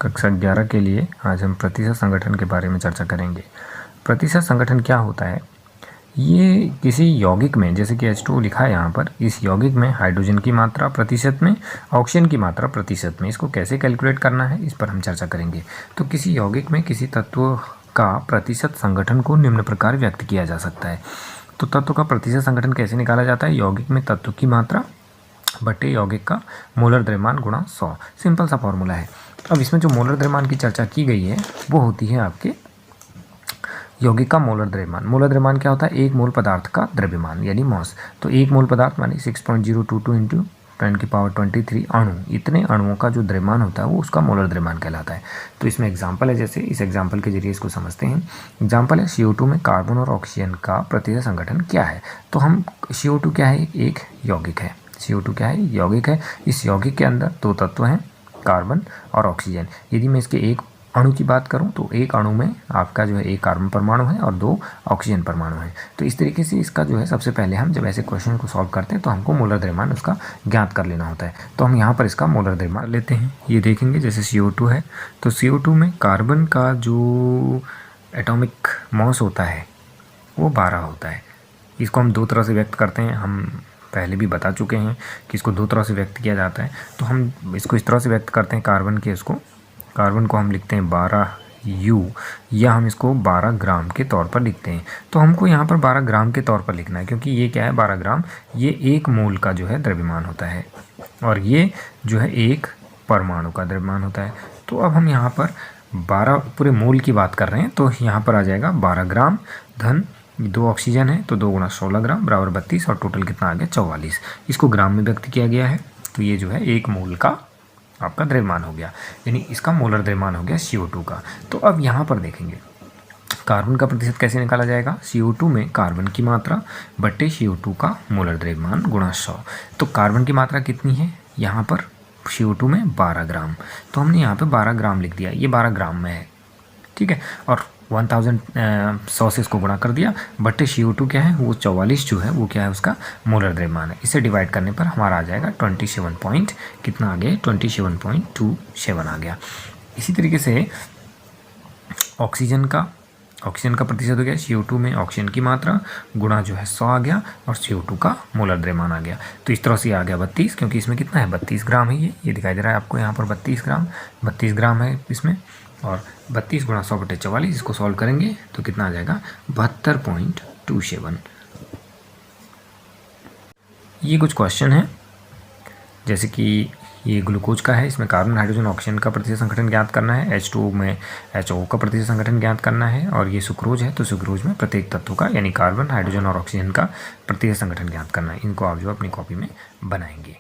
कक्षा 11 के लिए आज हम प्रतिशत संगठन के बारे में चर्चा करेंगे। प्रतिशत संगठन क्या होता है? ये किसी यौगिक में, जैसे कि H2O लिखा है यहाँ पर, इस यौगिक में हाइड्रोजन की मात्रा प्रतिशत में, ऑक्सीजन की मात्रा प्रतिशत में, इसको कैसे कैलकुलेट करना है इस पर हम चर्चा करेंगे। तो किसी यौगिक में किसी तत्व का प्रतिशत संगठन को निम्न प्रकार व्यक्त किया जा सकता है। तो तत्व का प्रतिशत संगठन कैसे निकाला जाता है? यौगिक में तत्व की मात्रा बटे यौगिक का मोलर द्रव्यमान गुणा 100। सिंपल सा फॉर्मूला है। अब इसमें जो मोलर द्रव्यमान की चर्चा की गई है वो होती है आपके यौगिक का मोलर द्रव्यमान। मोलर द्रव्यमान क्या होता है? एक मोल पदार्थ का द्रव्यमान यानी मॉस। तो एक मोल पदार्थ मानी 6.022 इंटू 10⁻23 अणु, इतने अणुओं का जो द्रव्यमान होता है वो उसका मोलर द्रव्यमान कहलाता है। तो इसमें एग्जाम्पल है, जैसे इस एग्जाम्पल के जरिए इसको समझते हैं। एग्जाम्पल है CO2 में कार्बन और ऑक्सीजन का प्रतिशत संगठन क्या है। तो हम CO2 क्या है? एक यौगिक है। CO2 क्या है? यौगिक है। इस यौगिक के अंदर दो तत्व हैं, कार्बन और ऑक्सीजन। यदि मैं इसके एक अणु की बात करूं तो एक अणु में आपका जो है एक कार्बन परमाणु है और दो ऑक्सीजन परमाणु है। तो इस तरीके से इसका जो है सबसे पहले हम जब ऐसे क्वेश्चन को सॉल्व करते हैं तो हमको मोलर द्रव्यमान उसका ज्ञात कर लेना होता है। तो हम यहाँ पर इसका मोलर द्रव्यमान लेते हैं। ये देखेंगे जैसे CO2 है, तो CO2 में कार्बन का जो एटॉमिक मॉस होता है वो 12 होता है। इसको हम दो तरह से व्यक्त करते हैं, हम पहले भी बता चुके हैं कि इसको दो तरह से व्यक्त किया जाता है। तो हम इसको इस तरह से व्यक्त करते हैं, कार्बन को हम लिखते हैं 12U, या हम इसको 12 ग्राम के तौर पर लिखते हैं। तो हमको यहाँ पर 12 ग्राम के तौर पर लिखना है, क्योंकि ये क्या है? 12 ग्राम, ये एक मोल का जो है द्रव्यमान होता है और ये जो है एक परमाणु का द्रव्यमान होता है। तो अब हम यहाँ पर 12 पूरे मोल की बात कर रहे हैं, तो यहाँ पर आ जाएगा 12 ग्राम धन 2 ऑक्सीजन है, तो 2 गुणा 16 ग्राम बराबर 32, और टोटल कितना आ गया? 44। इसको ग्राम में व्यक्त किया गया है, तो ये जो है एक मोल का आपका द्रव्यमान हो गया, यानी इसका मोलर द्रव्यमान हो गया CO2 का। तो अब यहाँ पर देखेंगे कार्बन का प्रतिशत कैसे निकाला जाएगा? CO2 में कार्बन की मात्रा बटे CO2 का मोलर द्रव्यमान गुणा 100। तो कार्बन की मात्रा कितनी है यहाँ पर? CO2 में 12 ग्राम, तो हमने यहाँ पे 12 ग्राम लिख दिया, ये 12 ग्राम में है, ठीक है। और 100 से इसको गुणा कर दिया, बटे CO2 क्या है? वो 44 जो है वो क्या है? उसका मोलर द्रव्यमान है। इसे डिवाइड करने पर हमारा आ जाएगा 27 कितना आ गया? 27.27 आ गया। इसी तरीके से ऑक्सीजन का प्रतिशत हो गया। CO2 में ऑक्सीजन की मात्रा गुणा जो है 100 आ गया, और CO2 का मोलर द्रव्यमान आ गया। तो इस तरह से आ गया 32, क्योंकि इसमें कितना है? 32 ग्राम है। ये दिखाई दे रहा है आपको यहाँ पर 32 ग्राम है इसमें, और 32 गुणा 100 बटे 44, इसको सॉल्व करेंगे तो कितना आ जाएगा? 72.27। ये कुछ क्वेश्चन है, जैसे कि ये ग्लूकोज का है, इसमें कार्बन, हाइड्रोजन, ऑक्सीजन का प्रतिशत संगठन ज्ञात करना है। H2O में HO का प्रतिशत संगठन ज्ञात करना है। और ये सुक्रोज है, तो सुक्रोज में प्रत्येक तत्व का यानी कार्बन, हाइड्रोजन और ऑक्सीजन का प्रतिशत संगठन ज्ञात करना है। इनको आप जो अपनी कॉपी में बनाएंगे।